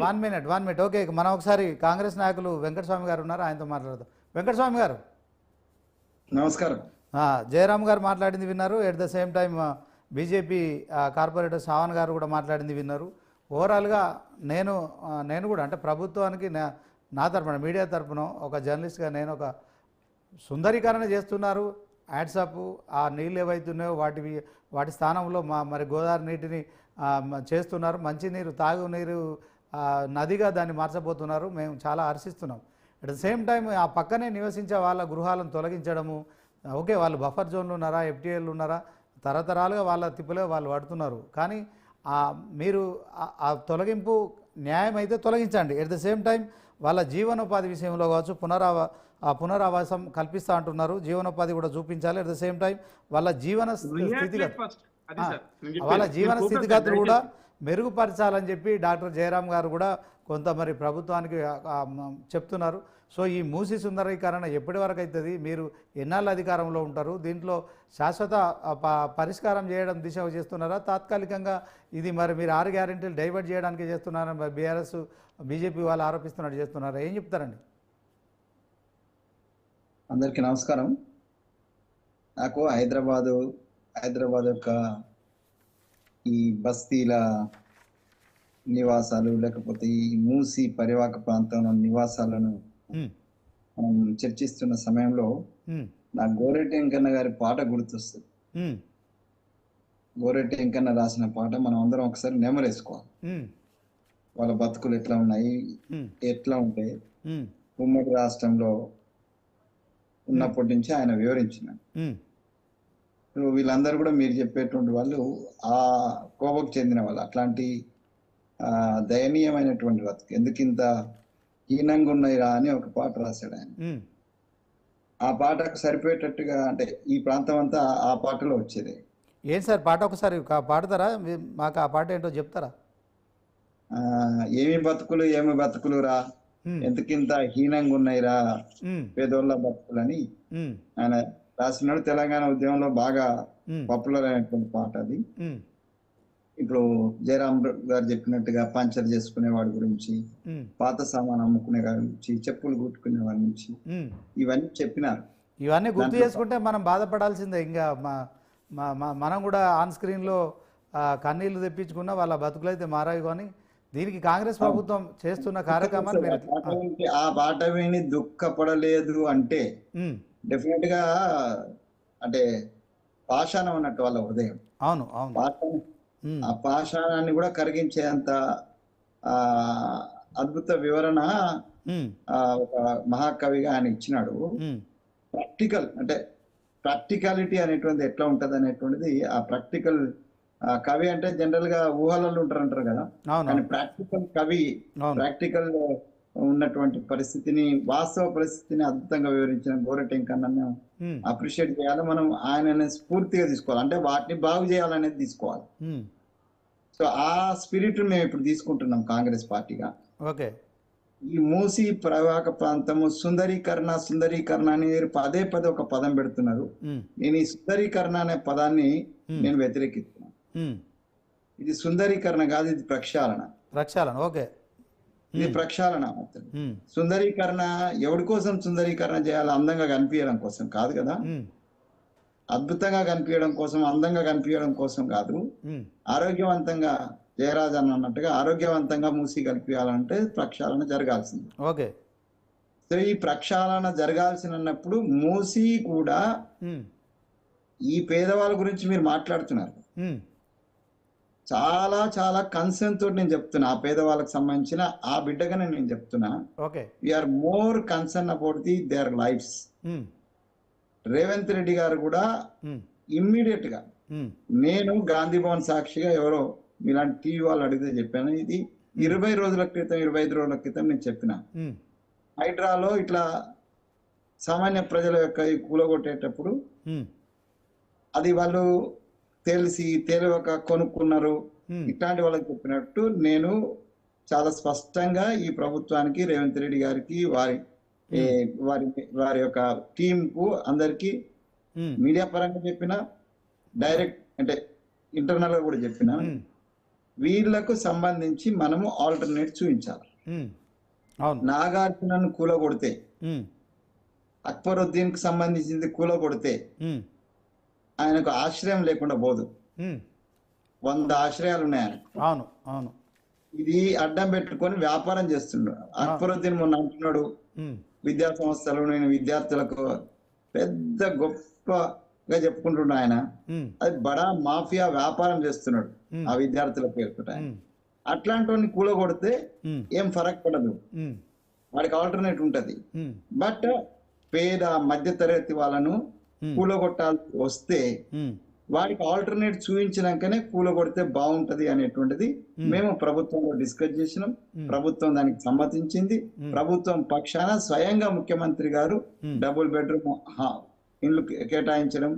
One minute okay. మనం ఒకసారి కాంగ్రెస్ నాయకులు వెంకటస్వామి గారు ఉన్నారు, ఆయనతో మాట్లాడదాం. వెంకటస్వామి గారు నమస్కారం. జయరామ్ గారు మాట్లాడింది విన్నారు. At the same time BJP corporator Shravan గారు కూడా మాట్లాడింది విన్నారు. ఓవరాల్గా నేను కూడా అంటే ప్రభుత్వానికి నా తరపున మీడియా తరపున ఒక జర్నలిస్ట్గా నేను ఒక సుందరీకరణ చేస్తున్నారు. యాడ్సప్ ఆ నీళ్ళు ఏవైతున్నాయో వాటి స్థానంలో మరి గోదావరి నీటిని చేస్తున్నారు. మంచినీరు తాగునీరు నదిగా దాన్ని మార్చబోతున్నారు. మేము చాలా హర్షిస్తున్నాం. అట్ ద సేమ్ టైం ఆ పక్కనే నివసించే వాళ్ళ గృహాలను తొలగించడము, ఓకే వాళ్ళు బఫర్ జోన్లు ఉన్నారా, ఎఫ్టీఎల్ ఉన్నారా, తరతరాలుగా వాళ్ళ తిప్పులే వాళ్ళు పడుతున్నారు. కానీ మీరు ఆ తొలగింపు న్యాయం అయితే తొలగించండి. ఎట్ ద సేమ్ టైం వాళ్ళ జీవనోపాధి విషయంలో కావచ్చు పునరావాసం కల్పిస్తూ అంటున్నారు. జీవనోపాధి కూడా చూపించాలి. అట్ ద సేమ్ టైం వాళ్ళ జీవన స్థితిగతులు కూడా మెరుగుపరచాలని చెప్పి డాక్టర్ జయరామ్ గారు కూడా కొంత మరి ప్రభుత్వానికి చెప్తున్నారు. సో ఈ మూసి సుందరీకరణ ఎప్పటి వరకు అవుతుంది, మీరు ఎన్నాళ్ళు అధికారంలో ఉంటారు, దీంట్లో శాశ్వత పరిష్కారం చేయడం దిశగా చేస్తున్నారా, తాత్కాలికంగా ఇది మరి మీరు 6 గ్యారెంటీలు డైవర్ట్ చేయడానికి చేస్తున్నారని బీఆర్ఎస్ బీజేపీ వాళ్ళు ఆరోపిస్తున్నట్టు చేస్తున్నారా, ఏం చెప్తారండి? అందరికీ నమస్కారం. నాకు హైదరాబాద్ యొక్క ఈ బస్తీల నివాసాలు లేకపోతే ఈ మూసి పరివాహక ప్రాంతంలో నివాసాలను మనం చర్చిస్తున్న సమయంలో నాకు గోరెట్టి వెంకన్న గారి పాట గుర్తొస్తుంది. గోరెట్టి వెంకన్న రాసిన పాట మనం అందరం ఒకసారి నెమరేసుకోవాలి. వాళ్ళ బతుకులు ఎట్లా ఉన్నాయి, ఎట్లా ఉంటాయి, ఉమ్మడి రాష్ట్రంలో ఉన్నప్పటి నుంచి ఆయన వివరించిన వీళ్ళందరూ కూడా మీరు చెప్పేటువంటి వాళ్ళు ఆ కోవకు చెందిన వాళ్ళు. అట్లాంటి దయనీయమైనటువంటి బతుకు ఎందుకింత హీనంగా ఉన్నాయిరా అని ఒక పాట రాశాడు ఆయన. ఆ పాటకు సరిపోయేటట్టుగా అంటే ఈ ప్రాంతం అంతా ఆ పాటలో వచ్చేది. ఏం సార్ పాట ఒకసారి పాడతారా, మాకు ఆ పాట ఏంటో చెప్తారా? ఏమి బతుకులు రా, ఎందుకింత హీనంగా ఉన్నాయిరా పేదోళ్ళ బతుకులని ఆయన రాసినాడు. తెలంగాణ ఉద్యమంలో బాగా పాపులర్ అయినటువంటి పాట అది. ఇప్పుడు జయరామ్ గారు చెప్పినట్టుగా పంచర్ చేసుకునే వాడి గురించి, పాత సామాన్ అమ్ముకునే వాడి గురించి, చెప్పులు కుట్టుకునే వాడి నుంచి ఇవన్నీ చెప్పినారు. ఇవన్నీ గుర్తు చేసుకుంటే మనం బాధపడాల్సిందే. ఇంకా మనం కూడా ఆన్ స్క్రీన్లో కన్నీళ్లు తెప్పించుకున్నా వాళ్ళ బతుకులు అయితే మారాయి. కానీ దీనికి కాంగ్రెస్ ప్రభుత్వం చేస్తున్న కార్యక్రమాన్ని ఆ పాట విని దుఃఖపడలేదు అంటే డెఫినెట్ గా అంటే పాషాణం అన్నట్టు వాళ్ళ హృదయం. అవును ఆ పాషాణాన్ని కూడా కరిగించేంత అద్భుత వివరణ ఒక మహాకవిగా ఆయన ఇచ్చినాడు. ప్రాక్టికాలిటీ అనేటువంటిది ఎట్లా ఉంటది అనేటువంటిది ఆ ప్రాక్టికల్ కవి అంటే జనరల్ గా ఊహలలో ఉంటారంటారు కదా, కానీ ప్రాక్టికల్ కవి ప్రాక్టికల్ ఉన్నటువంటి పరిస్థితిని, వాస్తవ పరిస్థితిని అద్భుతంగా వివరించిన గోరెట్టి వెంకన్నను అప్రిషియేట్ చేయాలి. మనం ఆయనని స్ఫూర్తిగా తీసుకోవాలి, అంటే వాటిని బాగు చేయాలనేది తీసుకోవాలి. సో ఆ స్పిరిట్ మేము ఇప్పుడు తీసుకుంటున్నాం కాంగ్రెస్ పార్టీగా. ఓకే, ఈ మూసి ప్రవాహక ప్రాంతము సుందరీకరణ అని పదే ఒక పదం పెడుతున్నారు. నేను ఈ సుందరీకరణ అనే పదాన్ని నేను వ్యతిరేకిస్తున్నాను. ఇది సుందరీకరణ కాదు, ఇది ప్రక్షాళన. ఓకే, ఇది ప్రక్షాళన. సుందరీకరణ ఎవరి కోసం సుందరీకరణ చేయాలి? అందంగా కనిపించడం కోసం కాదు కదా, అద్భుతంగా కనిపించడం కోసం, అందంగా కనిపించడం కోసం కాదు. ఆరోగ్యవంతంగా జయరాజ్ అన్నట్టుగా ఆరోగ్యవంతంగా మూసి కనిపించాలంటే ప్రక్షాళన జరగాల్సింది. ఓకే, సో ఈ ప్రక్షాళన జరగాల్సినప్పుడు మూసి కూడా ఈ పేదవాళ్ళ గురించి మీరు మాట్లాడుతున్నారు. చాలా చాలా కన్సర్న్ తోటి నేను చెప్తున్నా, ఆ పేదవాళ్ళకి సంబంధించిన ఆ బిడ్డగానే నేను చెప్తున్నా. We are more concern about their lifes. Revanth Reddy గారు కూడా ఇమ్మీడియట్ గా, నేను గాంధీ భవన్ సాక్షిగా ఎవరో మీలాంటి టీవీ వాళ్ళు అడిగితే చెప్పాను, ఇది 25 రోజుల క్రితం 25 రోజుల క్రితం నేను చెప్పిన, హైడ్రాలో ఇట్లా సామాన్య ప్రజల యొక్క కూలగొట్టేటప్పుడు అది వాళ్ళు తెలియక కొనుక్కున్నారు, ఇట్లాంటి వాళ్ళకి చెప్పినట్టు నేను చాలా స్పష్టంగా ఈ ప్రభుత్వానికి, రేవంత్ రెడ్డి గారికి, వారి యొక్క టీం కు అందరికి మీడియా పరంగా చెప్పిన, డైరెక్ట్ అంటే ఇంటర్నల్ గా కూడా చెప్పిన, వీళ్లకు సంబంధించి మనము ఆల్టర్నేట్ చూపించాలి. అవును. నాగార్జునను కూలగొడితే, అక్బరుద్దీన్ కు సంబంధించింది కూలగొడితే ఆయనకు ఆశ్రయం లేకుండా పోదు. 100 ఆశ్రయాలు ఉన్నాయి ఆయనకు. అవును అవును. ఇది అడ్డం పెట్టుకొని వ్యాపారం చేస్తున్నాడు. అక్బరుద్దీన్ మొన్న అంటున్నాడు, విద్యా సంస్థలు నేను విద్యార్థులకు పెద్ద గొప్పగా చెప్పుకుంటున్నా ఆయన. అది బడా మాఫియా వ్యాపారం చేస్తున్నాడు ఆ విద్యార్థుల పేరుతో. అట్లాంటి వాడిని కూలగొడితే ఏం ఫరక్ పడదు, వాడికి ఆల్టర్నేట్ ఉంటది. బట్ పేద మధ్యతరగతి వాళ్ళను కూలగొట్టాల్సి వస్తే వాడికి ఆల్టర్నేట్ చూపించినాకనే కూలగొడితే బాగుంటది అనేటువంటిది మేము ప్రభుత్వంలో డిస్కస్ చేసినాం. ప్రభుత్వం దానికి సమ్మతించింది. ప్రభుత్వం పక్షాన స్వయంగా ముఖ్యమంత్రి గారు డబుల్ బెడ్రూమ్ ఇండ్లు కేటాయించడం,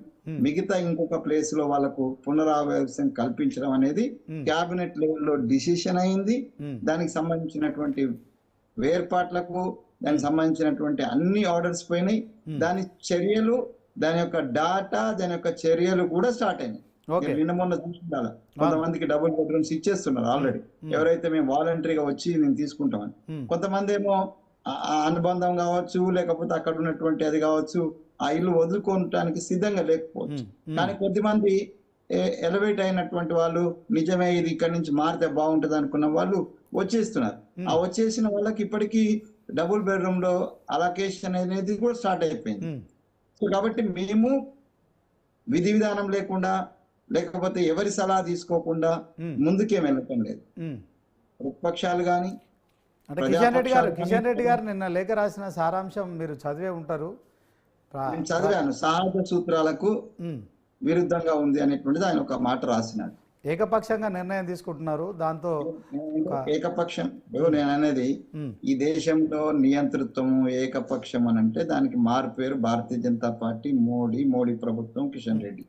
మిగతా ఇంకొక ప్లేస్ లో వాళ్ళకు పునరావాసం కల్పించడం అనేది క్యాబినెట్ లెవెల్లో డిసిషన్ అయింది. దానికి సంబంధించినటువంటి వేర్పాట్లకు దానికి సంబంధించినటువంటి అన్ని ఆర్డర్స్ పోయినాయి. దాని చర్యలు, దాని యొక్క డాటా, దాని యొక్క చర్యలు కూడా స్టార్ట్ అయినాయి. నిన్న మొన్న చూసుకుంటారా, కొంతమందికి డబుల్ బెడ్రూమ్స్ ఇచ్చేస్తున్నారు ఆల్రెడీ, ఎవరైతే మేము వాలంటరీగా వచ్చి మేము తీసుకుంటామని. కొంతమంది ఏమో అనుబంధం కావచ్చు, లేకపోతే అక్కడ ఉన్నటువంటి అది కావచ్చు, ఆ ఇల్లు వదులుకోవటానికి సిద్ధంగా లేకపోవచ్చు. కానీ కొద్దిమంది ఎలివేట్ అయినటువంటి వాళ్ళు, నిజమే ఇది ఇక్కడి నుంచి మారితే బాగుంటది అనుకున్న వాళ్ళు వచ్చేస్తున్నారు. ఆ వచ్చేసిన వాళ్ళకి ఇప్పటికీ డబుల్ బెడ్రూమ్ లో అలొకేషన్ అనేది కూడా స్టార్ట్ అయిపోయింది. సో కాబట్టి మేము విధి విధానం లేకుండా, లేకపోతే ఎవరి సలహా తీసుకోకుండా ముందుకేం వెళ్ళటం లేదు. ప్రతిపక్షాలు కానీ, కిషన్ రెడ్డి గారు నిన్న లేఖ రాసిన సారాంశం మీరు చదివే ఉంటారు. నేను చదివాను. సహజ సూత్రాలకు విరుద్ధంగా ఉంది అనేటువంటిది ఆయన ఒక మాట రాసినాడు. ఏకపక్షంగా నిర్ణయం తీసుకుంటున్నారు. దాంతో ఏకపక్షం నేను అనేది, ఈ దేశంలో నియంతృత్వము ఏకపక్షం అని అంటే దానికి మారు పేరు భారతీయ జనతా పార్టీ, మోడీ ప్రభుత్వం, కిషన్ రెడ్డి,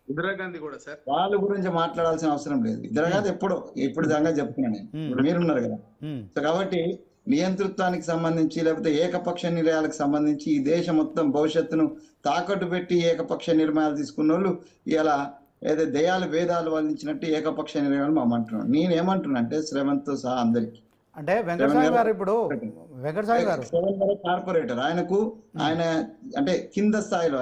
ఇందిరాగాంధీ కూడా సార్. వాళ్ళ గురించి మాట్లాడాల్సిన అవసరం లేదు. ఇందిరాగాంధీ ఇప్పుడు దాకా చెప్తున్నాను నేను, మీరున్నారు కదా. సో కాబట్టి నియంతృత్వానికి సంబంధించి, లేకపోతే ఏకపక్ష నిర్ణయాలకు సంబంధించి ఈ దేశం మొత్తం భవిష్యత్తును తాకట్టు పెట్టి ఏకపక్ష నిర్ణయాలు తీసుకున్న వాళ్ళు ఇలా ఏదో దయాలు వేదాలు వల్లించినట్టు ఏకపక్ష నిర్ణయాలు మామంటున్నాను. నేనేమంటున్నా అంటే శ్రవంత్ తో సహా అందరికి, అంటే వెంకటస్వామి గారు ఇప్పుడు వెంకటస్వామి గారు కార్పొరేటర్, ఆయన అంటే కింద స్థాయిలో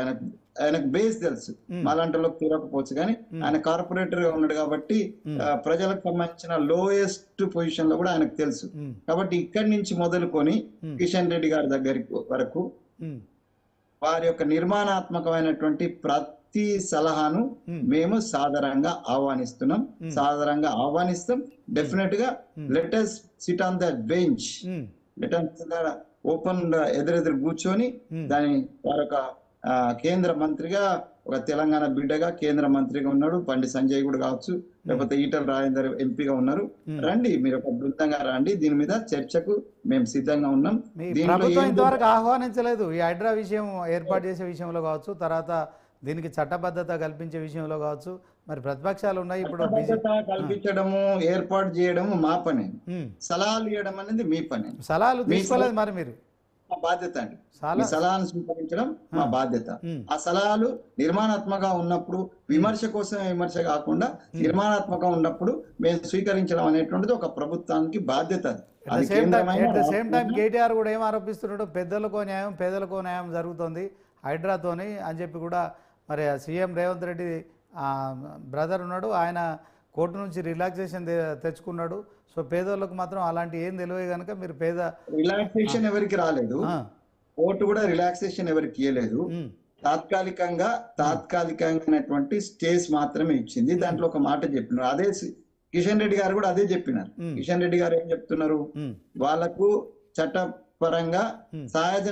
ఆయనకు బేస్ తెలుసు, మాలాంటిలోకి తీరకపోవచ్చు, కానీ ఆయన కార్పొరేటర్ గా ఉన్నాడు కాబట్టి ప్రజలకు సంబంధించిన లోయెస్ట్ పొజిషన్ లో కూడా ఆయనకు తెలుసు. కాబట్టి ఇక్కడి నుంచి మొదలుకొని కిషన్ రెడ్డి గారి దగ్గరికి వరకు వారి యొక్క నిర్మాణాత్మకమైనటువంటి ప్రతి సలహాను మేము సాధారణంగా ఆహ్వానిస్తాం. డెఫినెట్ గా let us sit on the bench, let us open ఎదురెదురు కూర్చొని దాని వారొక కేంద్ర మంత్రిగా, ఒక తెలంగాణ బిడ్డగా కేంద్ర మంత్రిగా ఉన్నాడు బండి సంజయ్ కూడా కావచ్చు, లేకపోతే ఈటల రాజేందర్ ఎంపీగా ఉన్నారు. రండి, మీరు ఒక బృందంగా రండి, దీని మీద చర్చకు మేము సిద్ధంగా ఉన్నాం. ప్రభుత్వం ఇంతవరకు ఆహ్వానించలేదు. ఈ హైడ్రా విషయం ఏర్పాటు చేసే విషయంలో కావచ్చు, తర్వాత దీనికి చట్టబద్ధత కల్పించే విషయంలో కావచ్చు, మరి ప్రతిపక్షాలు ఉన్నాయి. ఇప్పుడు కల్పించడము, ఏర్పాటు చేయడము మా పని, సలహాలు ఇవ్వడం అనేది మీ పని. సలహాలు తీసుకోలేదు మరి మీరు, మా బాధ్యత అండి. ఈ సలహాను స్వీకరించడం మా బాధ్యత. ఆ సలహాలు నిర్మాణాత్మకంగా ఉన్నప్పుడు, విమర్శ కోసం విమర్శ కాకుండా నిర్మాణాత్మకంగా ఉన్నప్పుడు మేము స్వీకరించడం అనేటువంటిది ఒక ప్రభుత్వానికి బాధ్యత. సేమ్ టైం కేటీఆర్ కూడా ఏం ఆరోపిస్తున్నాడు, పెద్దలకో న్యాయం పేదలకో న్యాయం జరుగుతుంది హైడ్రాతోని అని చెప్పి కూడా. మరి సీఎం రేవంత్ రెడ్డి బ్రదర్ ఉన్నాడు, ఆయన కోర్టు నుంచి రిలాక్సేషన్ తెచ్చుకున్నాడు. సో పేదోళ్ళకు మాత్రం అలాంటి ఏం తెలియదు కనుక మీరు రిలాక్సేషన్ ఎవరికి రాలేదు, కోర్టు కూడా రిలాక్సేషన్ ఎవరికి ఇవ్వలేదు. తాత్కాలికంగా స్టేస్ మాత్రమే ఇచ్చింది. దాంట్లో ఒక మాట చెప్పినారు, అదే కిషన్ రెడ్డి గారు కూడా అదే చెప్పినారు. కిషన్ రెడ్డి గారు ఏం చెప్తున్నారు, వాళ్ళకు చట్టపరంగా సహజ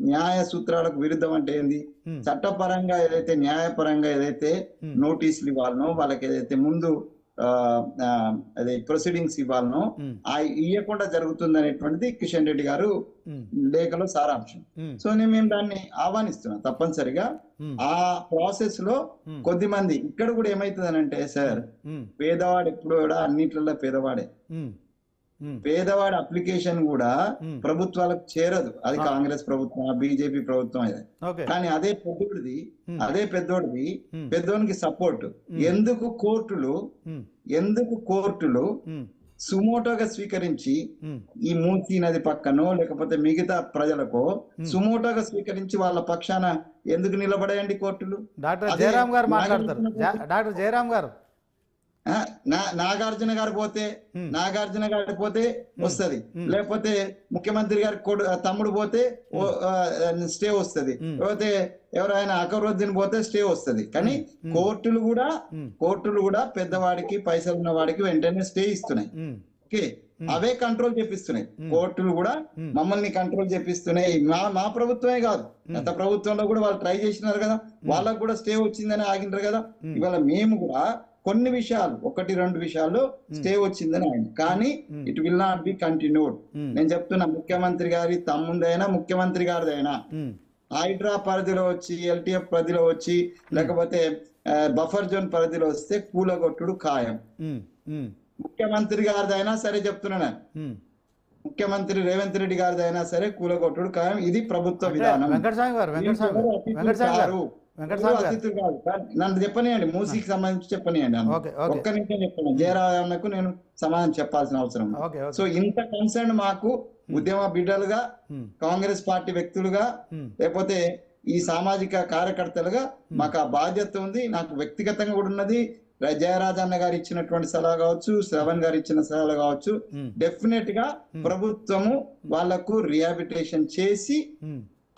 న్యాయ సూత్రాలకు విరుద్ధం అంటే ఏంది, చట్టపరంగా ఏదైతే న్యాయపరంగా ఏదైతే నోటీసులు ఇవ్వాలనో, వాళ్ళకి ఏదైతే ముందు అదే ప్రొసీడింగ్స్ ఇవ్వాలనో ఇవ్వకుండా జరుగుతుంది అనేటువంటిది కిషన్ రెడ్డి గారు లేఖలో సారాంశం. సో మేము దాన్ని ఆహ్వానిస్తున్నాం. తప్పనిసరిగా ఆ ప్రాసెస్ లో కొద్దిమంది ఇక్కడ కూడా ఏమైతుంది అంటే, సార్ పేదవాడు ఎప్పుడు కూడా అన్నిట్లలో పేదవాడే. పేదవాడి అప్లికేషన్ కూడా ప్రభుత్వాలకు చేరదు. అది కాంగ్రెస్ ప్రభుత్వం, బీజేపీ ప్రభుత్వం అదే. కానీ అదే పెద్దోడిది పెద్దోనికి సపోర్ట్. ఎందుకు కోర్టులు సుమోటోగా స్వీకరించి ఈ మూసీ నది పక్కనో లేకపోతే మిగతా ప్రజలకు సుమోటోగా స్వీకరించి వాళ్ళ పక్షాన ఎందుకు నిలబడాయండి కోర్టులు? డాక్టర్ జయరాం గారు మాట్లాడతారు. డాక్టర్ జయరాం గారు, నాగార్జున గారు పోతే వస్తది, లేకపోతే ముఖ్యమంత్రి గారి తమ్ముడు పోతే స్టే వస్తది, లేకపోతే ఎవరైనా అకరుద్దీన్ పోతే స్టే వస్తది. కానీ కోర్టులు కూడా పెద్దవాడికి పైసలు ఉన్న వాడికి వెంటనే స్టే ఇస్తున్నాయి. ఓకే, అవే కంట్రోల్ చేపిస్తున్నాయి. కోర్టులు కూడా మమ్మల్ని కంట్రోల్ చేపిస్తున్నాయి. మా ప్రభుత్వమే కాదు, గత ప్రభుత్వంలో కూడా వాళ్ళు ట్రై చేసినారు కదా, వాళ్ళకు కూడా స్టే వచ్చిందని ఆగినారు కదా. ఇవాళ మేము కూడా కొన్ని విషయాలు, 1-2 విషయాల్లో స్టే వచ్చిందని ఆయన, కానీ it will not be continued. నేను చెప్తున్నా, ముఖ్యమంత్రి గారి తమ్ముందైనా ముఖ్యమంత్రి గారిదైనా హైడ్రా పరిధిలో వచ్చి, ఎల్టీఎఫ్ పరిధిలో వచ్చి, లేకపోతే బఫర్ జోన్ పరిధిలో వస్తే కూలగొట్టుడు ఖాయం. ముఖ్యమంత్రి గారిదైనా సరే చెప్తున్నా, ముఖ్యమంత్రి రేవంత్ రెడ్డి గారిదైనా సరే కూలగొట్టుడు ఖాయం. ఇది ప్రభుత్వ విధానం. అతిథులు కాదు, నన్ను చెప్పనియండి, మూసీకి సంబంధించి చెప్పనియండి, ఒక్క నిమిషం చెప్పండి. జయరామకు నేను సమాధానం చెప్పాల్సిన అవసరం. సో ఇంత కన్సర్న్ మాకు ఉద్యమ బిడ్డలుగా, కాంగ్రెస్ పార్టీ వ్యక్తులుగా, లేకపోతే ఈ సామాజిక కార్యకర్తలుగా మాకు ఆ బాధ్యత ఉంది. నాకు వ్యక్తిగతంగా కూడా ఉన్నది. జయరాజన్న గారు ఇచ్చినటువంటి సలహా కావచ్చు, శ్రవణ్ గారు ఇచ్చిన సలహా కావచ్చు, డెఫినెట్ గా ప్రభుత్వము వాళ్లకు రిహాబిలిటేషన్ చేసి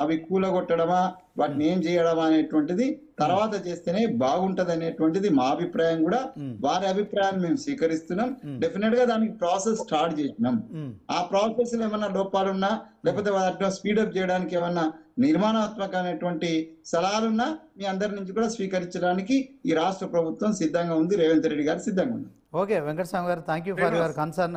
అవి కూలగొట్టడమా, వాటిని ఏం చేయడమా అనేటువంటిది తర్వాత చేస్తేనే బాగుంటది అనేటువంటిది మా అభిప్రాయం. కూడా వారి అభిప్రాయాన్ని మేము స్వీకరిస్తున్నాం. డెఫినెట్ గా దానికి ప్రాసెస్ స్టార్ట్ చేసినాం. ఆ ప్రాసెస్ లో ఏమన్నా లోపాలున్నా, లేకపోతే వాటిని స్పీడప్ చేయడానికి ఏమన్నా నిర్మాణాత్మకమైనటువంటి సలహాలున్నా మీ అందరి నుంచి కూడా స్వీకరించడానికి ఈ రాష్ట్ర ప్రభుత్వం సిద్ధంగా ఉంది. రేవంత్ రెడ్డి గారు సిద్ధంగా ఉన్నారు. ఓకే వెంకటస్వామి గారు, thank you for your concern.